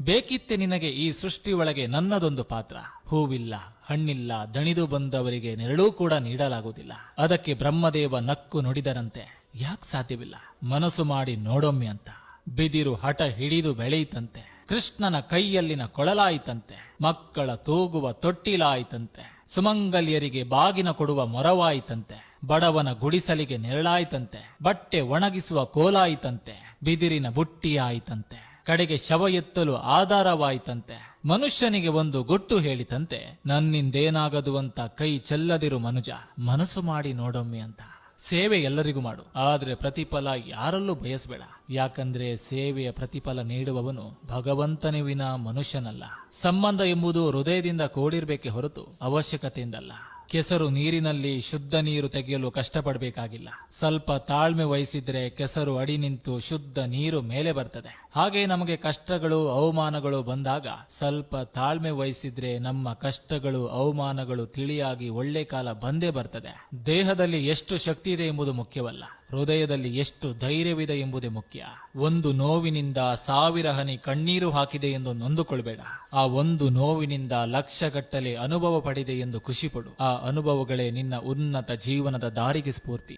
ಬೇಕಿತ್ತೆ ನಿನಗೆ ಈ ಸೃಷ್ಟಿಯೊಳಗೆ ನನ್ನದೊಂದು ಪಾತ್ರ. ಹೂವಿಲ್ಲ, ಹಣ್ಣಿಲ್ಲ, ದಣಿದು ಬಂದವರಿಗೆ ನೆರಳೂ ಕೂಡ ನೀಡಲಾಗುವುದಿಲ್ಲ. ಅದಕ್ಕೆ ಬ್ರಹ್ಮದೇವ ನಕ್ಕು ನುಡಿದರಂತೆ, ಯಾಕೆ ಸಾಧ್ಯವಿಲ್ಲ, ಮನಸ್ಸು ಮಾಡಿ ನೋಡೊಮ್ಮೆ ಅಂತ. ಬಿದಿರು ಹಠ ಹಿಡಿದು ಬೆಳೆಯಿತಂತೆ, ಕೃಷ್ಣನ ಕೈಯಲ್ಲಿನ ಕೊಳಲಾಯಿತಂತೆ, ಮಕ್ಕಳ ತೂಗುವ ತೊಟ್ಟಿಲಾಯಿತಂತೆ, ಸುಮಂಗಲ್ಯರಿಗೆ ಬಾಗಿನ ಕೊಡುವ ಮೊರವಾಯಿತಂತೆ, ಬಡವನ ಗುಡಿಸಲಿಗೆ ನೆರಳಾಯಿತಂತೆ, ಬಟ್ಟೆ ಒಣಗಿಸುವ ಕೋಲಾಯಿತಂತೆ, ಬಿದಿರಿನ ಬುಟ್ಟಿಯಾಯಿತಂತೆ, ಕಡೆಗೆ ಶವ ಎತ್ತಲು ಆಧಾರವಾಯಿತಂತೆ. ಮನುಷ್ಯನಿಗೆ ಒಂದು ಗುಟ್ಟು ಹೇಳಿತಂತೆ, ನನ್ನಿಂದೇನಾಗದು ಅಂತ ಕೈ ಚೆಲ್ಲದಿರು ಮನುಜ, ಮನಸ್ಸು ಮಾಡಿ ನೋಡೊಮ್ಮೆ ಅಂತ. ಸೇವೆ ಎಲ್ಲರಿಗೂ ಮಾಡು, ಆದ್ರೆ ಪ್ರತಿಫಲ ಯಾರಲ್ಲೂ ಬಯಸಬೇಡ. ಯಾಕಂದ್ರೆ ಸೇವೆಯ ಪ್ರತಿಫಲ ನೀಡುವವನು ಭಗವಂತನೇ ವಿನ ಮನುಷ್ಯನಲ್ಲ. ಸಂಬಂಧ ಎಂಬುದು ಹೃದಯದಿಂದ ಕೂಡಿರ್ಬೇಕೆ ಹೊರತು ಅವಶ್ಯಕತೆಯಿಂದಲ್ಲ. ಕೆಸರು ನೀರಿನಲ್ಲಿ ಶುದ್ಧ ನೀರು ತೆಗೆಯಲು ಕಷ್ಟಪಡಬೇಕಾಗಿಲ್ಲ. ಸ್ವಲ್ಪ ತಾಳ್ಮೆ ವಹಿಸಿದ್ರೆ ಕೆಸರು ಅಡಿ ನಿಂತು ಶುದ್ಧ ನೀರು ಮೇಲೆ ಬರ್ತದೆ. ಹಾಗೆ ನಮಗೆ ಕಷ್ಟಗಳು ಅವಮಾನಗಳು ಬಂದಾಗ ಸ್ವಲ್ಪ ತಾಳ್ಮೆ ವಹಿಸಿದ್ರೆ ನಮ್ಮ ಕಷ್ಟಗಳು ಅವಮಾನಗಳು ತಿಳಿಯಾಗಿ ಒಳ್ಳೆ ಕಾಲ ಬಂದೇ ಬರ್ತದೆ. ದೇಹದಲ್ಲಿ ಎಷ್ಟು ಶಕ್ತಿ ಇದೆ ಎಂಬುದು ಮುಖ್ಯವಲ್ಲ, ಹೃದಯದಲ್ಲಿ ಎಷ್ಟು ಧೈರ್ಯವಿದೆ ಎಂಬುದೇ ಮುಖ್ಯ. ಒಂದು ನೋವಿನಿಂದ 1000 ಹನಿ ಕಣ್ಣೀರು ಹಾಕಿದೆ ಎಂದು ನೊಂದುಕೊಳ್ಬೇಡ. ಆ ಒಂದು ನೋವಿನಿಂದ ಲಕ್ಷಗಟ್ಟಲೆ ಅನುಭವ ಪಡೆದೆ ಎಂದು ಖುಷಿಪಡು. ಆ ಅನುಭವಗಳೇ ನಿನ್ನ ಉನ್ನತ ಜೀವನದ ದಾರಿಗೆ ಸ್ಫೂರ್ತಿ.